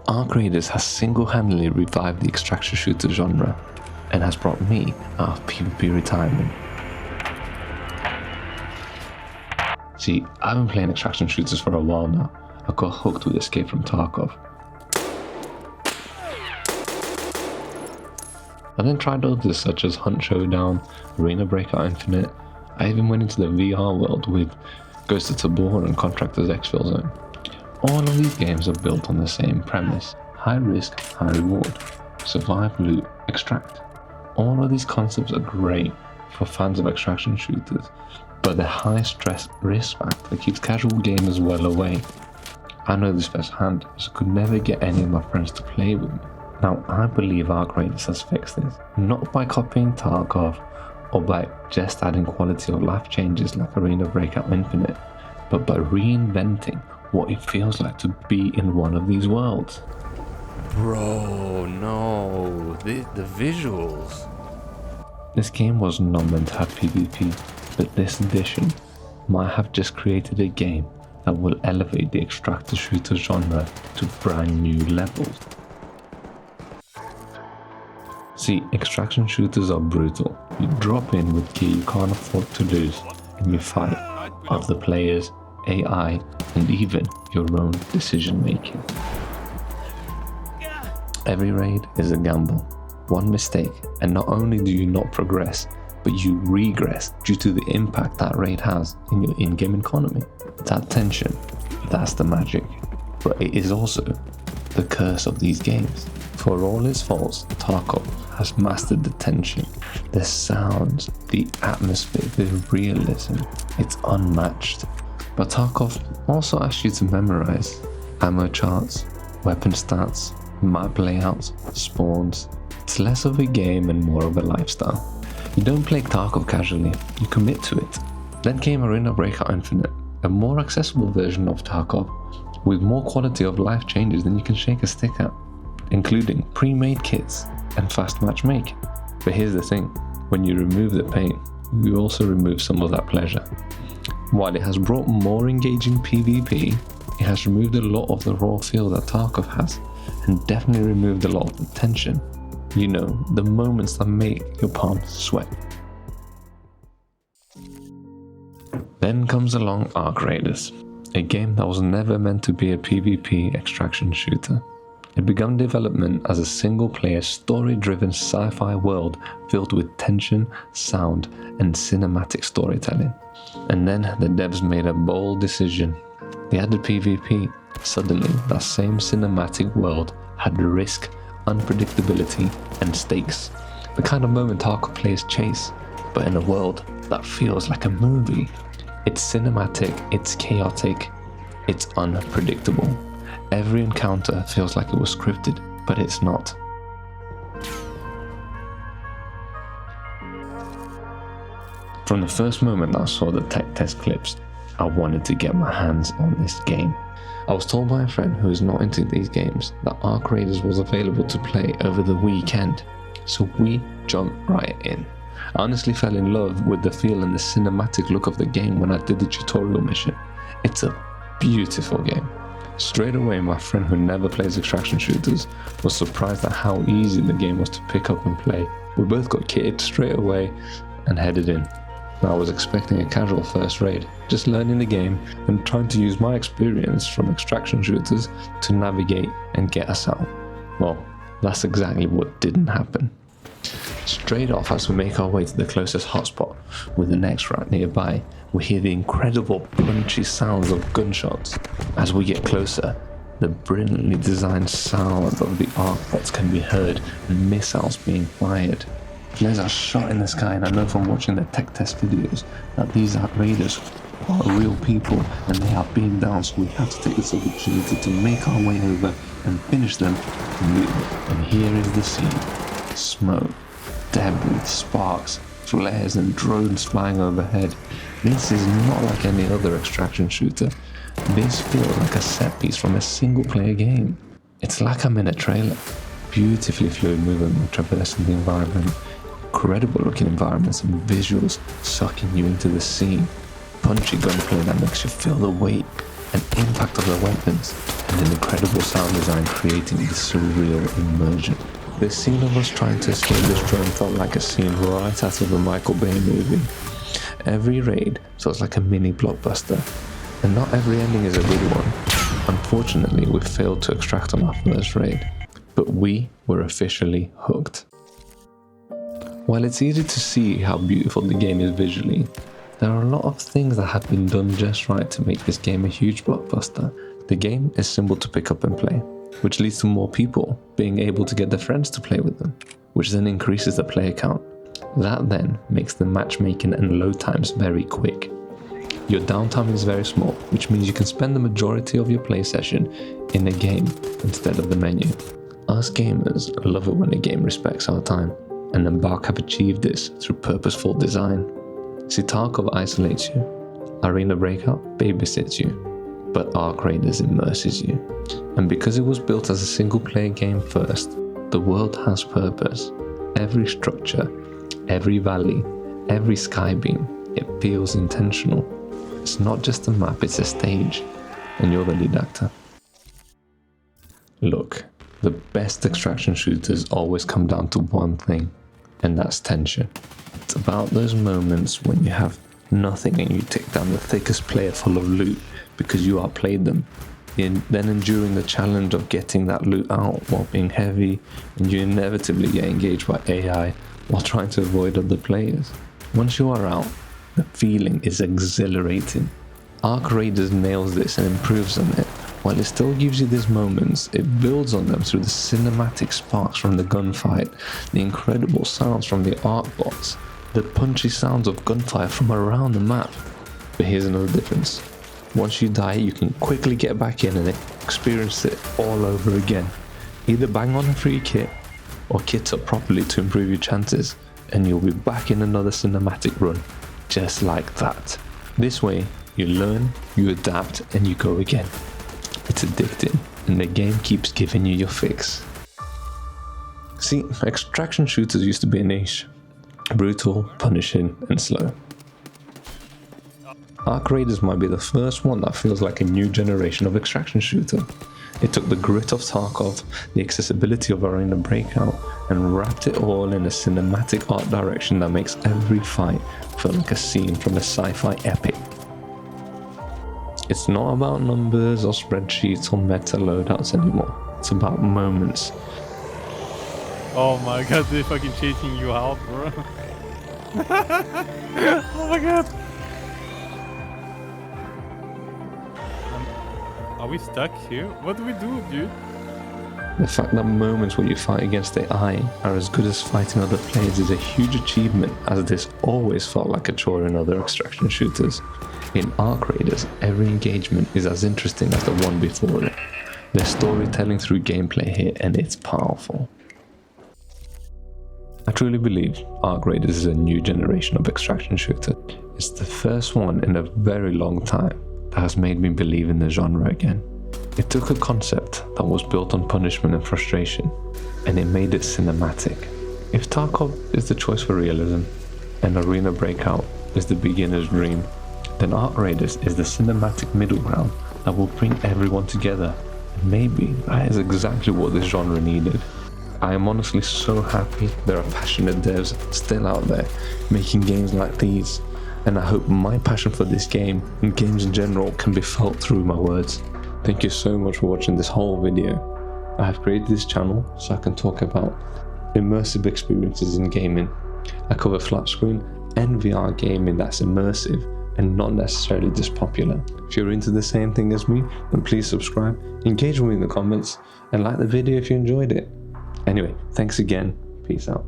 Arcraiders has single-handedly revived the extraction shooter genre and has brought me out of PvP retirement. See, I've been playing extraction shooters for a while now. I got hooked with Escape from Tarkov. I then tried others such as Hunt Showdown, Arena Breakout Infinite. I even went into the VR world with Ghost of Tabor and Contractors Exfilzone. All of these games are built on the same premise: high risk, high reward, survive, loot, extract. All of these concepts are great for fans of extraction shooters, but the high stress risk factor keeps casual gamers well away. I know this firsthand, as I could never get any of my friends to play with me. Now, I believe Arcraiders has fixed this, not by copying Tarkov or by just adding quality of life changes like Arena Breakout Infinite, but by reinventing what it feels like to be in one of these worlds. Bro, no, the visuals. This game was not meant to have PvP, but this edition might have just created a game that will elevate the extractor shooter genre to brand new levels. See, extraction shooters are brutal. You drop in with gear you can't afford to lose, and you fight other players, AI, and even your own decision making. Every raid is a gamble. One mistake, and not only do you not progress, but you regress due to the impact that raid has in your in-game economy. That tension, that's the magic. But it is also the curse of these games. For all its faults, Tarkov has mastered the tension, the sounds, the atmosphere, the realism. It's unmatched. But Tarkov also asks you to memorize ammo charts, weapon stats, map layouts, spawns. It's less of a game and more of a lifestyle. You don't play Tarkov casually, you commit to it. Then came Arena Breakout Infinite, a more accessible version of Tarkov, with more quality of life changes than you can shake a stick at, including pre-made kits and fast matchmaking. But here's the thing, when you remove the pain, you also remove some of that pleasure. While it has brought more engaging PvP, it has removed a lot of the raw feel that Tarkov has, and definitely removed a lot of the tension. You know, the moments that make your palms sweat. Then comes along Arcraiders, a game that was never meant to be a PvP extraction shooter. It began development as a single-player, story-driven sci-fi world filled with tension, sound, and cinematic storytelling. And then the devs made a bold decision. They added PvP. Suddenly, that same cinematic world had risk, unpredictability, and stakes. The kind of moment Tarkov players chase, but in a world that feels like a movie. It's cinematic, it's chaotic, it's unpredictable. Every encounter feels like it was scripted, but it's not. From the first moment I saw the tech test clips, I wanted to get my hands on this game. I was told by a friend who is not into these games that Arcraiders was available to play over the weekend, so we jumped right in. I honestly fell in love with the feel and the cinematic look of the game when I did the tutorial mission. It's a beautiful game. Straight away, my friend who never plays extraction shooters was surprised at how easy the game was to pick up and play. We both got kitted straight away and headed in. Now, I was expecting a casual first raid, just learning the game and trying to use my experience from extraction shooters to navigate and get us out. Well, that's exactly what didn't happen. Straight off, as we make our way to the closest hotspot with the next rat nearby, we hear the incredible punchy sounds of gunshots. As we get closer, the brilliantly designed sound of the arc bots can be heard and missiles being fired. There's a shot in the sky, and I know from watching the tech test videos that these raiders are real people and they are being down, so we have to take this opportunity to make our way over and finish them completely. And here is the scene. Smoke, debris, sparks, flares and drones flying overhead. This is not like any other extraction shooter. This feels like a set piece from a single player game. It's like I'm in a trailer. Beautifully fluid movement traversing the environment. Incredible looking environments and visuals sucking you into the scene. Punchy gunplay that makes you feel the weight an impact of the weapons, and an incredible sound design creating this surreal immersion. The scene of us trying to escape this drone felt like a scene right out of a Michael Bay movie. Every raid feels like a mini blockbuster, and not every ending is a good one. Unfortunately, we failed to extract on our first raid, but we were officially hooked. While it's easy to see how beautiful the game is visually, there are a lot of things that have been done just right to make this game a huge blockbuster. The game is simple to pick up and play, which leads to more people being able to get their friends to play with them, which then increases the player count. That then makes the matchmaking and load times very quick. Your downtime is very small, which means you can spend the majority of your play session in a game instead of the menu. Us gamers love it when a game respects our time, and Embark have achieved this through purposeful design. See, Tarkov isolates you, Arena Breakout babysits you, but arcraiders immerses you. And because it was built as a single player game first, the world has purpose. Every structure, every valley, every skybeam, it feels intentional. It's not just a map, it's a stage, and you're the lead actor. Look, the best extraction shooters always come down to one thing, and that's tension. It's about those moments when you have nothing and you take down the thickest player full of loot because you outplayed them. Then enduring the challenge of getting that loot out while being heavy, and you inevitably get engaged by AI while trying to avoid other players. Once you are out, the feeling is exhilarating. arcraiders nails this and improves on it. While it still gives you these moments, it builds on them through the cinematic sparks from the gunfight, the incredible sounds from the arc bots, the punchy sounds of gunfire from around the map. But here's another difference. Once you die, you can quickly get back in and experience it all over again. Either bang on a free kit, or kit up properly to improve your chances, and you'll be back in another cinematic run, just like that. This way, you learn, you adapt, and you go again. It's addicting, and the game keeps giving you your fix. See, extraction shooters used to be a niche. Brutal, punishing, and slow. arcraiders might be the first one that feels like a new generation of extraction shooter. It took the grit of Tarkov, the accessibility of Arena Breakout, and wrapped it all in a cinematic art direction that makes every fight feel like a scene from a sci-fi epic. It's not about numbers or spreadsheets or meta loadouts anymore. It's about moments. Oh my god, they're fucking chasing you out, bro. Oh my god. Are we stuck here? What do we do, dude? The fact that moments where you fight against AI are as good as fighting other players is a huge achievement, as this always felt like a chore in other extraction shooters. In arcraiders, every engagement is as interesting as the one before it. There's storytelling through gameplay here, and it's powerful. I truly believe arcraiders is a new generation of extraction shooter. It's the first one in a very long time that has made me believe in the genre again. It took a concept that was built on punishment and frustration, and it made it cinematic. If Tarkov is the choice for realism, and Arena Breakout is the beginner's dream, then arcraiders is the cinematic middle ground that will bring everyone together. And maybe that is exactly what this genre needed. I am honestly so happy there are passionate devs still out there making games like these, and I hope my passion for this game and games in general can be felt through my words. Thank you so much for watching this whole video. I have created this channel so I can talk about immersive experiences in gaming. I cover flat screen and VR gaming that's immersive and not necessarily just popular. If you're into the same thing as me, then please subscribe, engage with me in the comments, and like the video if you enjoyed it. Anyway, thanks again. Peace out.